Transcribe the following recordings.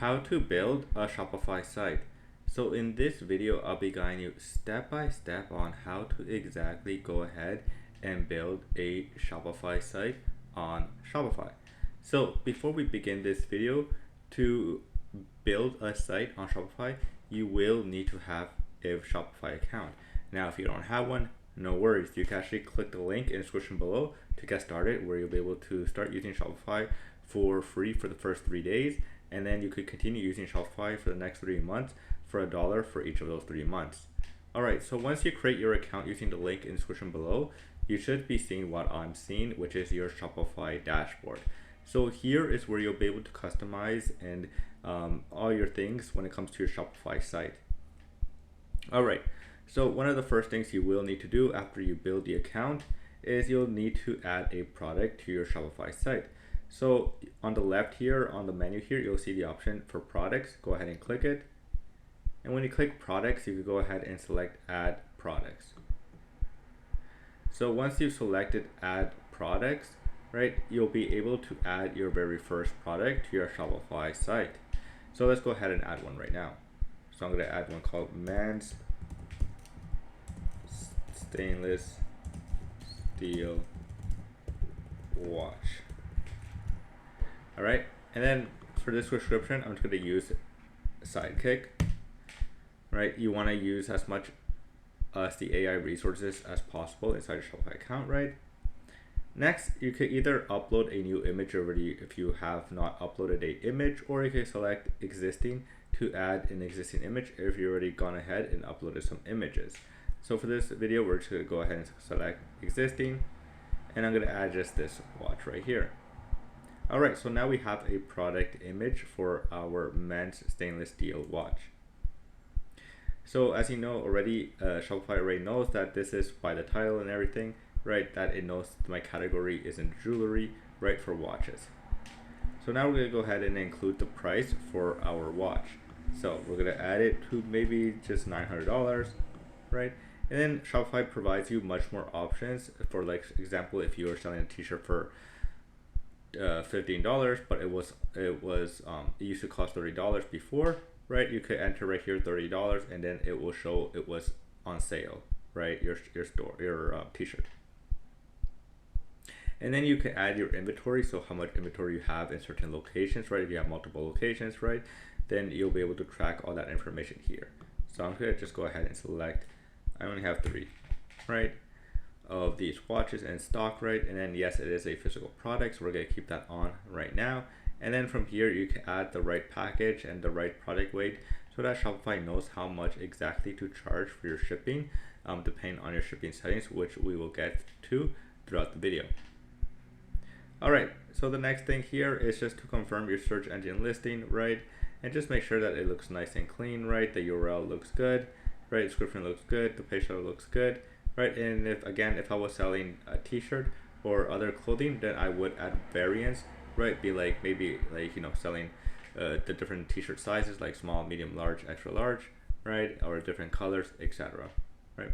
How to build a Shopify site. So in this video, I'll be guiding you step by step on how to exactly go ahead and build a Shopify site on Shopify. So before we begin this video, to build a site on Shopify, you will need to have a Shopify account. Now, if you don't have one, no worries. You can actually click the link in the description below to get started, where you'll be able to start using Shopify for free for the first 3 days, and then you could continue using Shopify for the next 3 months for $1 for each of those 3 months. Alright, so once you create your account using the link in the description below, you should be seeing what I'm seeing, which is your Shopify dashboard. So here is where you'll be able to customize and all your things when it comes to your Shopify site. Alright, so one of the first things you will need to do after you build the account is you'll need to add a product to your Shopify site. So on the left here, on the menu here, you'll see the option for products. Go ahead and click it. And when you click products, you can go ahead and select add products. So once you've selected add products, right, you'll be able to add your very first product to your Shopify site. So let's go ahead and add one right now. So I'm going to add one called men's stainless steel watch. Alright, and then for this description, I'm just going to use Sidekick. Right, you want to use as much as the AI resources as possible inside your Shopify account, right? Next, you could either upload a new image already if you have not uploaded an image, or you can select existing to add an existing image if you've already gone ahead and uploaded some images. So for this video, we're just going to go ahead and select existing, and I'm going to add just this watch right here. Alright, so now we have a product image for our men's stainless steel watch. So as you know already, Shopify already knows that this is by the title and everything, right, that it knows my category is in jewelry, right, for watches. So now we're going to go ahead and include the price for our watch. So we're going to add it to maybe just $900, right? And then Shopify provides you much more options. For like example, if you were selling a t-shirt for $15, but it used to cost $30 before, right? You could enter right here $30, and then it will show it was on sale, right? Your t-shirt. And then you can add your inventory, so how much inventory you have in certain locations, right? If you have multiple locations, right, then you'll be able to track all that information here. So I'm gonna just go ahead and select, I only have 3, right, of these watches in stock, right? And then yes, it is a physical product, so we're gonna keep that on right now. And then from here, you can add the right package and the right product weight so that Shopify knows how much exactly to charge for your shipping, depending on your shipping settings, which we will get to throughout the video. Alright, so the next thing here is just to confirm your search engine listing, right? And just make sure that it looks nice and clean, right? The URL looks good, right? Description looks good, the page title looks good, right? And if I was selling a t-shirt or other clothing, then I would add variants, right? Be like maybe like, you know, selling the different t-shirt sizes like small, medium, large, extra large, right? Or different colors, etc. Right?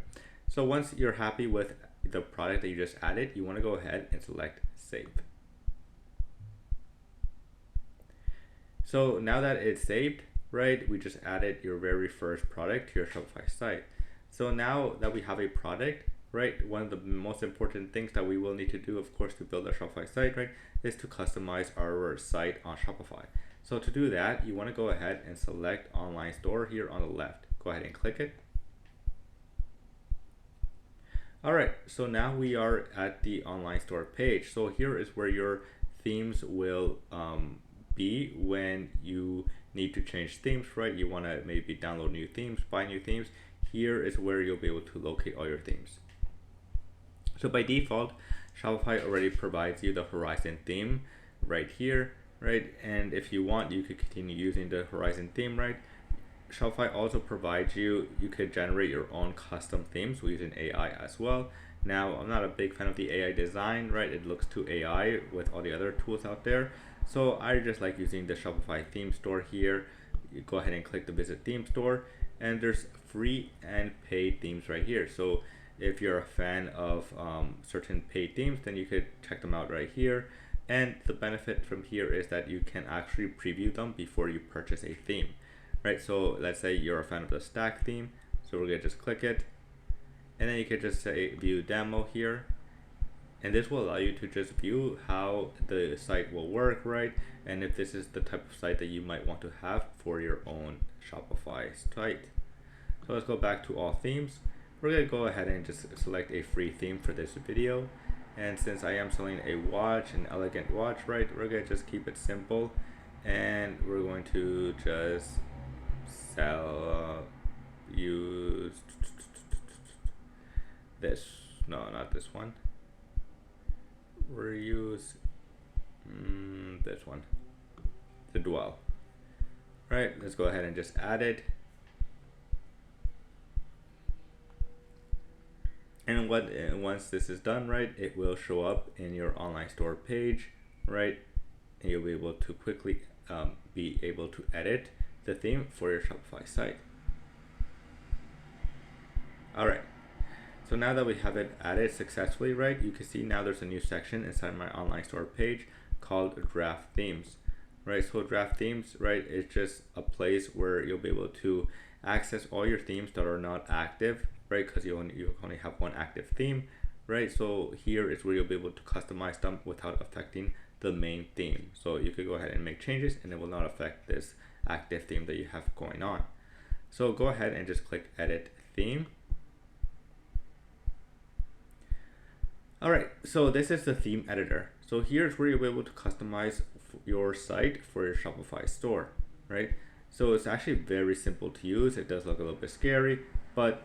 So once you're happy with the product that you just added, you want to go ahead and select save. So now that it's saved, right, we just added your very first product to your Shopify site. So now that we have a product, right, one of the most important things that we will need to do, of course, to build a Shopify site, right, is to customize our site on Shopify. So to do that, you want to go ahead and select online store here on the left. Go ahead and click it. Alright, so now we are at the online store page. So here is where your themes will be when you need to change themes, right? You want to maybe download new themes, buy new themes. Here is where you'll be able to locate all your themes. So by default, Shopify already provides you the Horizon theme right here, right? And if you want, you could continue using the Horizon theme, right? Shopify also provides you could generate your own custom themes using AI as well. Now, I'm not a big fan of the AI design, right? It looks too AI with all the other tools out there. So I just like using the Shopify theme store here. You go ahead and click the visit theme store, and there's free and paid themes right here. So if you're a fan of certain paid themes, then you could check them out right here. And the benefit from here is that you can actually preview them before you purchase a theme, right? So let's say you're a fan of the stack theme, so we're gonna just click it, and then you can just say view demo here, and this will allow you to just view how the site will work, right? And if this is the type of site that you might want to have for your own Shopify site. So let's go back to all themes. We're gonna go ahead and just select a free theme for this video. And since I am selling a watch, an elegant watch, right, we're gonna just keep it simple, and we're going to just use this, no, not this one. We'll use this one, the dwell. Right, let's go ahead and just add it. And once this is done, right, it will show up in your online store page, right? And you'll be able to quickly be able to edit the theme for your Shopify site. All right, so now that we have it added successfully, right, you can see now there's a new section inside my online store page called draft themes, right? So draft themes, right, is just a place where you'll be able to access all your themes that are not active, right? Because you only have one active theme, right? So here is where you'll be able to customize them without affecting the main theme. So you could go ahead and make changes and it will not affect this active theme that you have going on. So go ahead and just click edit theme. All right, so this is the theme editor. So here's where you'll be able to customize your site for your Shopify store, right? So it's actually very simple to use. It does look a little bit scary, but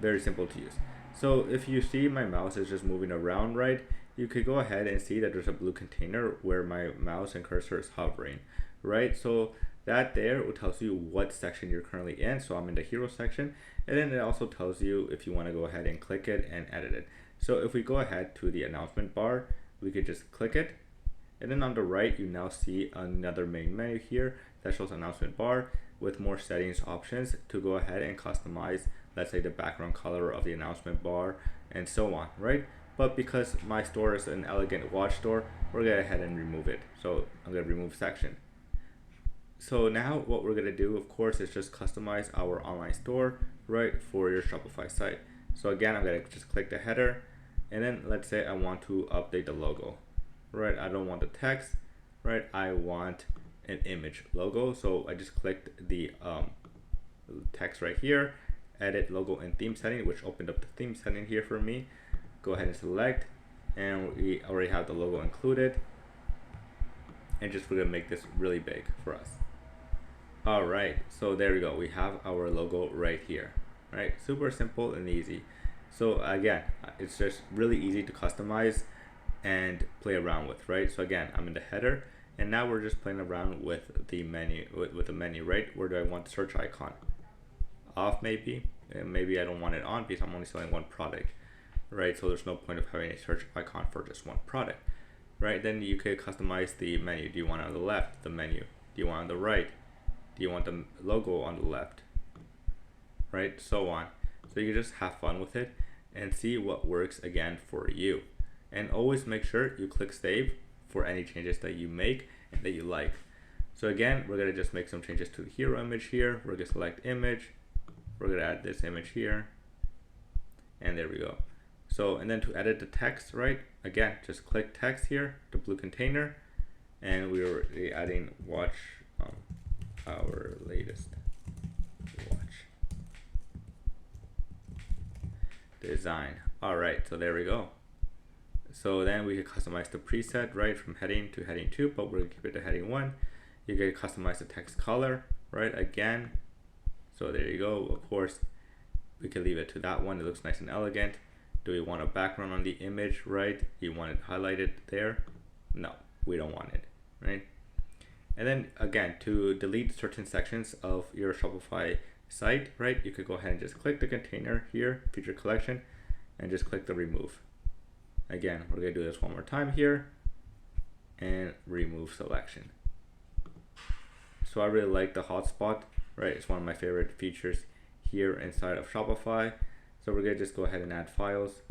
very simple to use. So if you see my mouse is just moving around, right, you could go ahead and see that there's a blue container where my mouse and cursor is hovering, right? So that there will tells you what section you're currently in. So I'm in the hero section, and then it also tells you if you want to go ahead and click it and edit it. So if we go ahead to the announcement bar, we could just click it, and then on the right you now see another main menu here that shows announcement bar with more settings options to go ahead and customize, let's say, the background color of the announcement bar and so on, right? But because my store is an elegant watch store, we're gonna go ahead and remove it. So I'm gonna remove section. So now what we're gonna do, of course, is just customize our online store, right, for your Shopify site. So again, I'm gonna just click the header, and then let's say I want to update the logo, right? I don't want the text, right? I want an image logo. So I just clicked the text right here, edit logo and theme setting, which opened up the theme setting here for me. Go ahead and select, and we already have the logo included, and just we're gonna make this really big for us. All right, so there we go. We have our logo right here, right? Super simple and easy. So again, it's just really easy to customize and play around with, right? So again, I'm in the header, and now we're just playing around with the menu, with the menu, right? Where do I want the search icon? Off maybe, and maybe I don't want it on because I'm only selling one product, right? So there's no point of having a search icon for just one product, right? Then you could customize the menu. Do you want it on the left, the menu? Do you want it on the right? Do you want the logo on the left, right? So on. So you just have fun with it and see what works again for you. And always make sure you click save for any changes that you make and that you like. So again, we're gonna just make some changes to the hero image here. We're gonna select image. We're gonna add this image here. And there we go. So, and then to edit the text, right? Again, just click text here, the blue container. And we're adding watch, our latest watch design. All right, so there we go. So then we can customize the preset, right, from heading to heading 2, but we're gonna keep it to heading 1. You can customize the text color, right, again. So there you go. Of course, we can leave it to that one. It looks nice and elegant. Do we want a background on the image, right? You want it highlighted there? No, we don't want it, right? And then again, to delete certain sections of your Shopify site, right, you could go ahead and just click the container here, feature collection, and just click the remove. Again, we're gonna do this one more time here, and remove selection. So I really like the hotspot, right? It's one of my favorite features here inside of Shopify. So we're gonna just go ahead and add files.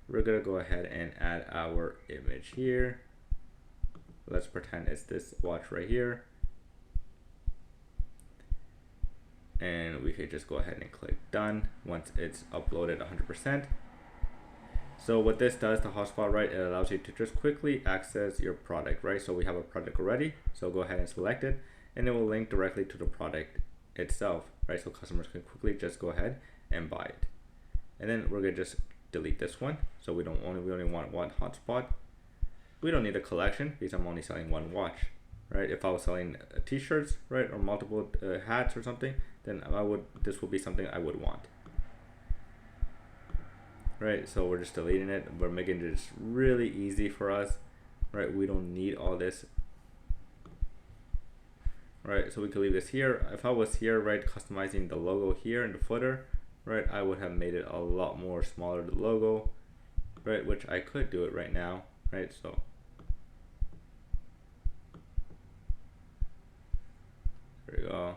We're gonna go ahead and add our image here. let's pretend it's this watch right here. And we could just go ahead and click done once it's uploaded 100%. So what this does, the hotspot, right, it allows you to just quickly access your product, right? So we have a product already, so go ahead and select it, and it will link directly to the product itself, right? So customers can quickly just go ahead and buy it. And then we're gonna just delete this one. So we only want one hotspot. We don't need a collection because I'm only selling one watch, right? If I was selling t-shirts, right, or multiple hats or something, then this would be something I would want. Right, so we're just deleting it. We're making it just really easy for us, right? We don't need all this, right? So we could leave this here. If I was here, right, customizing the logo here in the footer, right, I would have made it a lot more smaller, the logo, right, which I could do it right now, right? So there we go.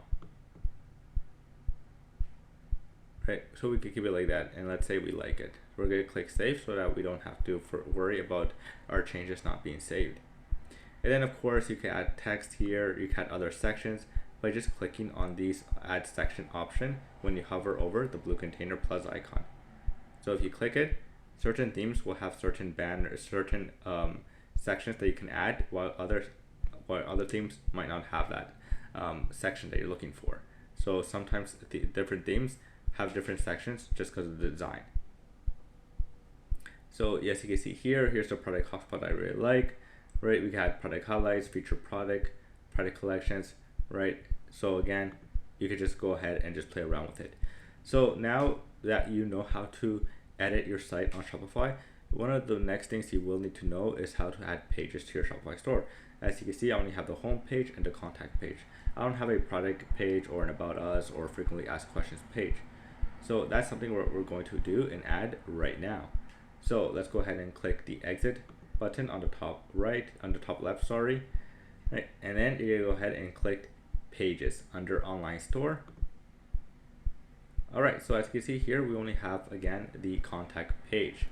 Right, so we could keep it like that, and let's say we like it. We're going to click save so that we don't have to worry about our changes not being saved. And then of course you can add text here, you can add other sections by just clicking on these add section option when you hover over the blue container plus icon. So if you click it, certain themes will have certain sections that you can add, while other themes might not have that section that you're looking for. So sometimes the different themes have different sections just because of the design. So yes, you can see here's the product hotspot I really like, right? We got product highlights, featured product collections, right? So again, you could just go ahead and just play around with it. So now that you know how to edit your site on Shopify, one of the next things you will need to know is how to add pages to your Shopify store. As you can see, I only have the home page and the contact page. I don't have a product page or an about us or frequently asked questions page. So that's something we're going to do and add right now. So let's go ahead and click the exit button on the top right, on the top left, sorry. Right, and then you go ahead and click pages under online store. All right, so as you can see here, we only have, again, the contact page.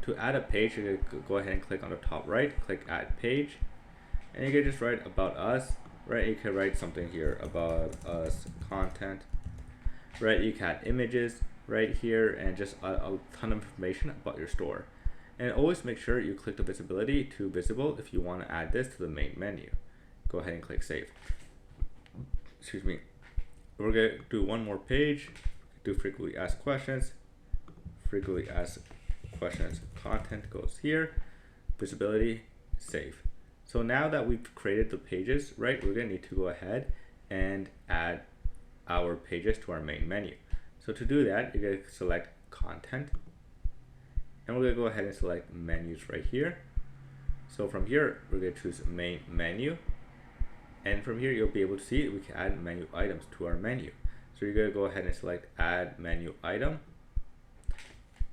To add a page, you're gonna go ahead and click on the top right, click add page, and you can just write about us, right? You can write something here, about us content, right? You can add images right here and just a ton of information about your store. And always make sure you click the visibility to visible if you want to add this to the main menu. Go ahead and click save. Excuse me. We're going to do one more page, do frequently asked questions. Frequently asked questions content goes here, visibility, save. So now that we've created the pages, right, we're going to need to go ahead and add our pages to our main menu. So to do that, you're going to select content, and we're going to go ahead and select menus right here. So from here, we're going to choose main menu, and from here you'll be able to see we can add menu items to our menu. So you're going to go ahead and select add menu item,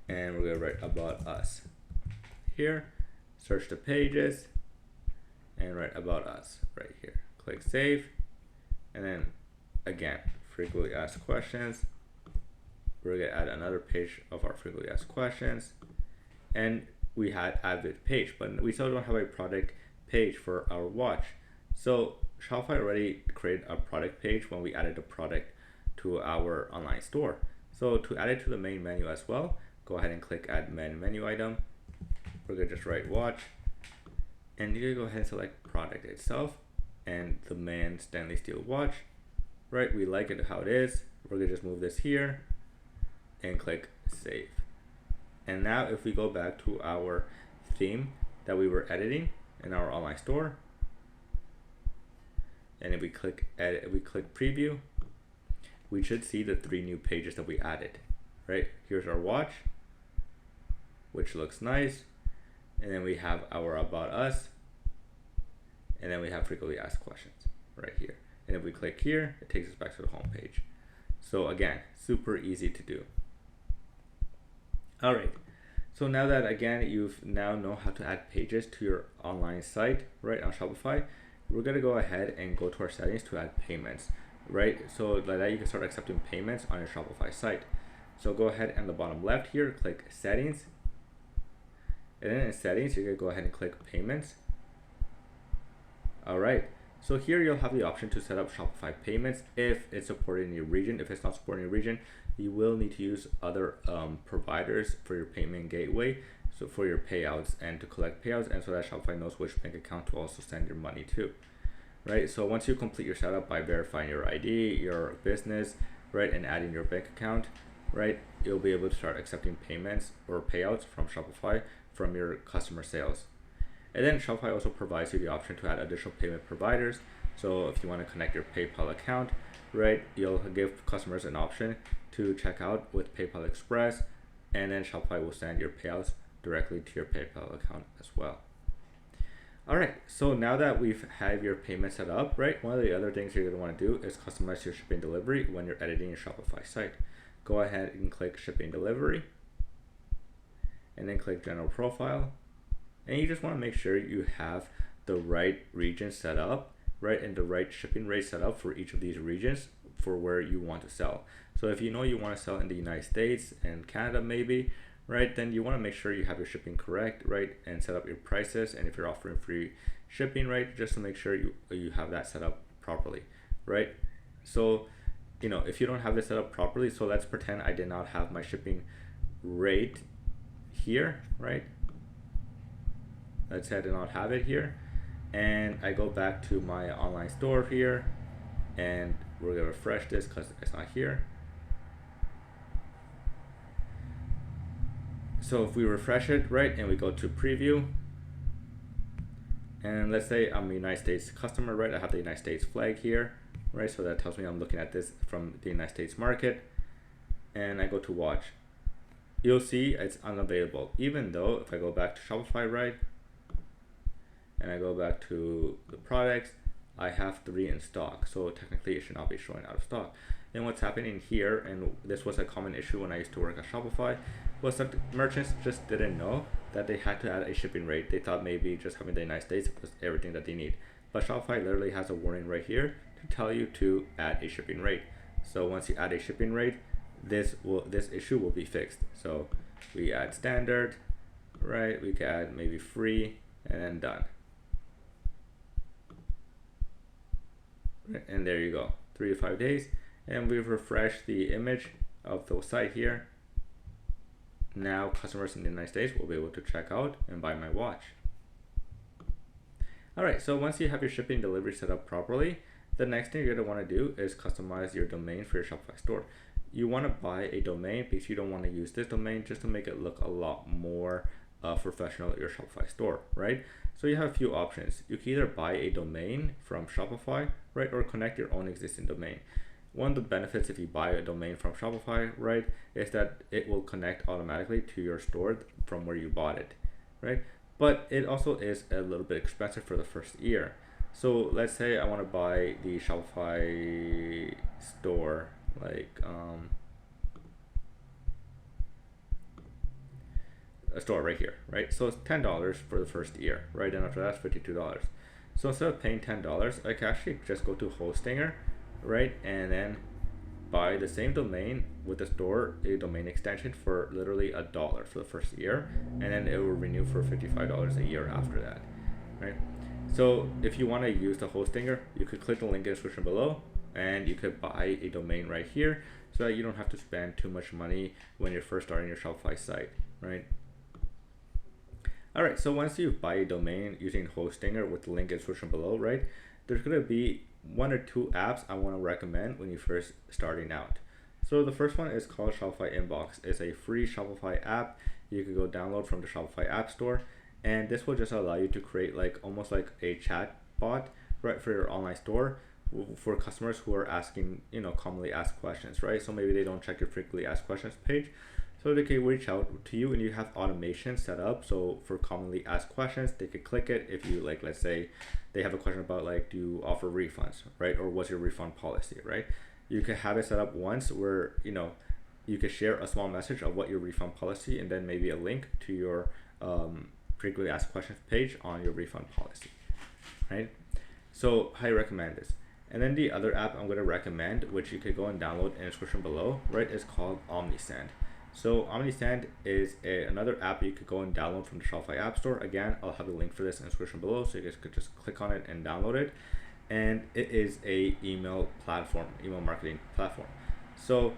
and we're going to write about us here, search the pages, and write about us right here. Click save, and then again, frequently asked questions. We're going to add another page of our frequently asked questions, and we had added page, but we still don't have a product page for our watch. So Shopify already created a product page when we added a product to our online store. So to add it to the main menu as well, go ahead and click add main menu item. We're going to just write watch, and you're going to go ahead and select product itself and the man Stanley Steel watch. Right, we like it how it is. We're going to just move this here and click save. And now if we go back to our theme that we were editing in our online store, and if we click edit, we click preview, we should see the 3 new pages that we added. Right, here's our watch, which looks nice, and then we have our about us, and then we have frequently asked questions right here. And if we click here, it takes us back to the home page. So again, super easy to do. All right, so now that again you've now know how to add pages to your online site, right, on Shopify, we're gonna go ahead and go to our settings to add payments, right? So like that you can start accepting payments on your Shopify site. So go ahead and the bottom left here, click settings, and then in settings you're gonna go ahead and click payments. All right. So here you'll have the option to set up Shopify payments if it's supported in your region. If it's not supported in your region, you will need to use other providers for your payment gateway, so for your payouts and to collect payouts, and so that Shopify knows which bank account to also send your money to, right? So once you complete your setup by verifying your ID, your business, right, and adding your bank account, right, you'll be able to start accepting payments or payouts from Shopify from your customer sales. And then Shopify also provides you the option to add additional payment providers. So if you want to connect your PayPal account, right, you'll give customers an option to check out with PayPal Express, and then Shopify will send your payouts directly to your PayPal account as well. All right, so now that we've had your payment set up, right, one of the other things you're going to want to do is customize your shipping delivery when you're editing your Shopify site. Go ahead and click shipping delivery, and then click general profile. And you just want to make sure you have the right region set up, right, and the right shipping rate set up for each of these regions for where you want to sell. So if you know you want to sell in the United States and Canada maybe, right, then you want to make sure you have your shipping correct, right, and set up your prices. And if you're offering free shipping, right, just to make sure you have that set up properly, right? So, you know, if you don't have this set up properly, so let's pretend I did not have my shipping rate here, right? Let's say I did not have it here, and I go back to my online store here, and we're gonna refresh this because it's not here. So if we refresh it, right, and we go to preview, and let's say I'm a United States customer, right, I have the United States flag here, right, so that tells me I'm looking at this from the United States market, and I go to watch. You'll see it's unavailable, even though if I go back to Shopify, right, and I go back to the products, I have 3 in stock, so technically it should not be showing out of stock. And what's happening here, and this was a common issue when I used to work at Shopify, was that merchants just didn't know that they had to add a shipping rate. They thought maybe just having the United States was everything that they need. But Shopify literally has a warning right here to tell you to add a shipping rate. So once you add a shipping rate, this issue will be fixed. So we add standard, right? We can add maybe free, and then done. And there you go, 3 to 5 days, and we've refreshed the image of the site here. Now customers in the United States will be able to check out and buy my watch. All right, so once you have your shipping delivery set up properly, the next thing you're going to want to do is customize your domain for your Shopify store. You want to buy a domain because you don't want to use this domain just to make it look a lot more professional at your Shopify store, right? So you have a few options. You can either buy a domain from Shopify, right, or connect your own existing domain. One of the benefits if you buy a domain from Shopify, right, is that it will connect automatically to your store from where you bought it, right? But it also is a little bit expensive for the first year. So let's say I want to buy the Shopify store, like a store right here, right? So it's $10 for the first year, right? And after that, it's $52. So instead of paying $10, I can actually just go to Hostinger, right? And then buy the same domain with the store, a domain extension for literally $1 for the first year, and then it will renew for $55 a year after that, right? So if you want to use the Hostinger, you could click the link in the description below, and you could buy a domain right here so that you don't have to spend too much money when you're first starting your Shopify site, right? All right, so once you buy a domain using Hostinger with the link in the description below, right, there's going to be 1 or 2 apps I want to recommend when you're first starting out. So the first one is called Shopify Inbox. It's a free Shopify app you can go download from the Shopify App Store, and this will just allow you to create like almost like a chat bot, right, for your online store for customers who are asking, you know, commonly asked questions, right? So maybe they don't check your frequently asked questions page, so they can reach out to you, and you have automation set up. So for commonly asked questions, they could click it if you like, let's say they have a question about like, do you offer refunds, right? Or what's your refund policy, right? You can have it set up once where, you know, you can share a small message of what your refund policy, and then maybe a link to your frequently asked questions page on your refund policy, right? So I recommend this. And then the other app I'm going to recommend, which you could go and download in the description below, right, is called OmniSend. So OmniSend is another app you could go and download from the Shopify App Store. Again, I'll have the link for this in the description below, so you guys could just click on it and download it. And it is a email marketing platform. So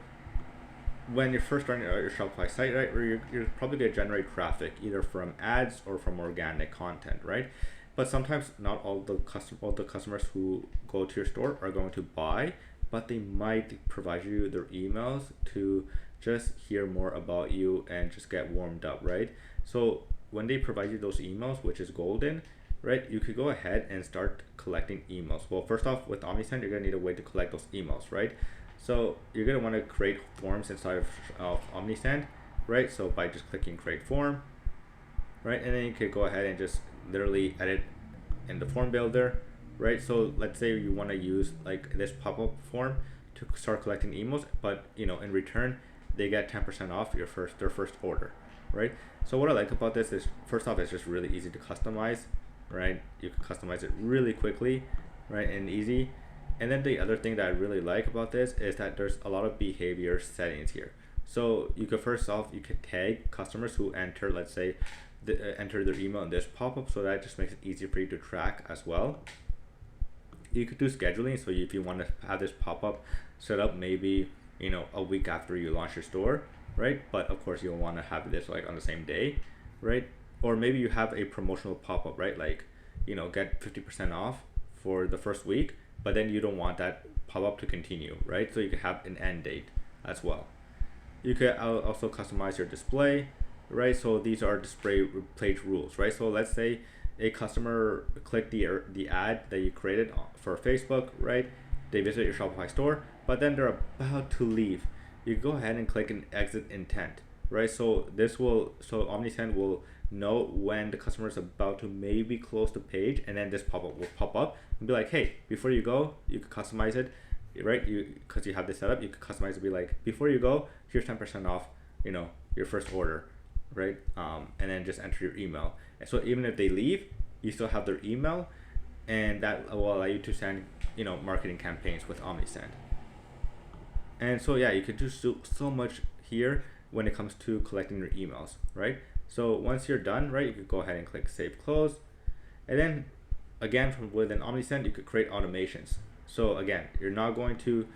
when you're first starting your Shopify site, right, you're probably gonna generate traffic either from ads or from organic content, right? But sometimes not all the customers who go to your store are going to buy, but they might provide you their emails to just hear more about you and just get warmed up, right? So when they provide you those emails, which is golden, right, you could go ahead and start collecting emails. Well, first off, with OmniSend, you're gonna need a way to collect those emails, right? So you're gonna want to create forms inside of OmniSend, right? So by just clicking create form, right, and then you could go ahead and just literally edit in the form builder, right? So let's say you want to use like this pop-up form to start collecting emails, but in return they get 10% off their first order, right? So what I like about this is, first off, it's just really easy to customize, right? You can customize it really quickly, right, and easy. And then the other thing that I really like about this is that there's a lot of behavior settings here. So you could first off, you could tag customers who enter, let's say, enter their email in this pop-up, so that just makes it easier for you to track as well. You could do scheduling, so if you want to have this pop-up set up maybe a week after you launch your store, right? But of course you'll want to have this like on the same day, right? Or maybe you have a promotional pop-up, right? Like get 50% off for the first week, but then you don't want that pop-up to continue, right? So you can have an end date as well. You could also customize your display, right? So these are display page rules, right? So let's say a customer clicked the ad that you created for Facebook, right? They visit your Shopify store, but then they're about to leave. You go ahead and click an exit intent, right? So OmniSend will know when the customer is about to maybe close the page, and then this pop-up will pop up and be like, hey, before you go, you could customize it, right? Because you have this set up, you could customize it, be like, before you go, here's 10% off, your first order, right? And then just enter your email. And so even if they leave, you still have their email, and that will allow you to send marketing campaigns with OmniSend. And so yeah, you could do so much here when it comes to collecting your emails, right? So once you're done, right, you could go ahead and click save close, and then again from within OmniSend you could create automations. So again, you're not going to,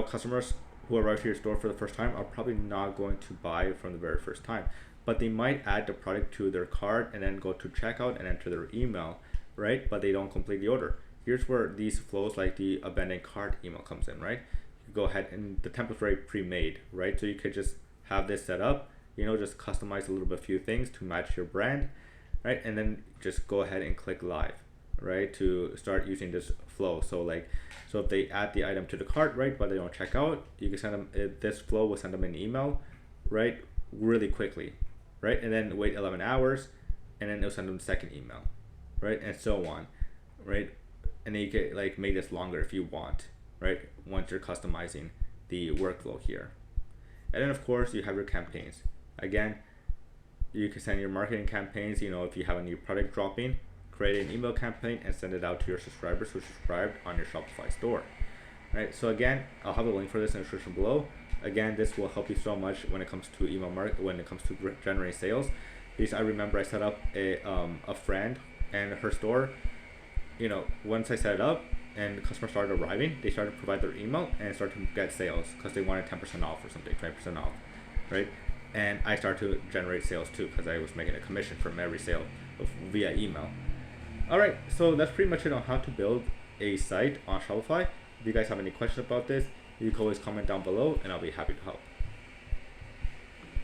customers who arrive to your store for the first time are probably not going to buy from the very first time, but they might add the product to their cart and then go to checkout and enter their email, right? But they don't complete the order. Here's where these flows like the abandoned cart email comes in, right? You go ahead and the template's already pre-made, right? So you could just have this set up, just customize a little bit, few things to match your brand, right? And then just go ahead and click live, right, to start using this flow. So if they add the item to the cart, right, but they don't check out, you can send them, this flow will send them an email, right, really quickly, right? And then wait 11 hours, and then it'll send them the second email, right? And so on, right? And then you can make this longer if you want, right? Once you're customizing the workflow here. And then of course you have your campaigns. Again, you can send your marketing campaigns, if you have a new product dropping, create an email campaign and send it out to your subscribers who subscribed on your Shopify store, right? So again, I'll have a link for this in the description below. Again, this will help you so much when it comes to email marketing, when it comes to generating sales. Because I remember I set up a friend and her store, once I set it up and customers started arriving, they started to provide their email and started to get sales because they wanted 10% off or something, 20% off, right? And I started to generate sales too because I was making a commission from every sale via email. All right, so that's pretty much it on how to build a site on Shopify. If you guys have any questions about this, you can always comment down below and I'll be happy to help.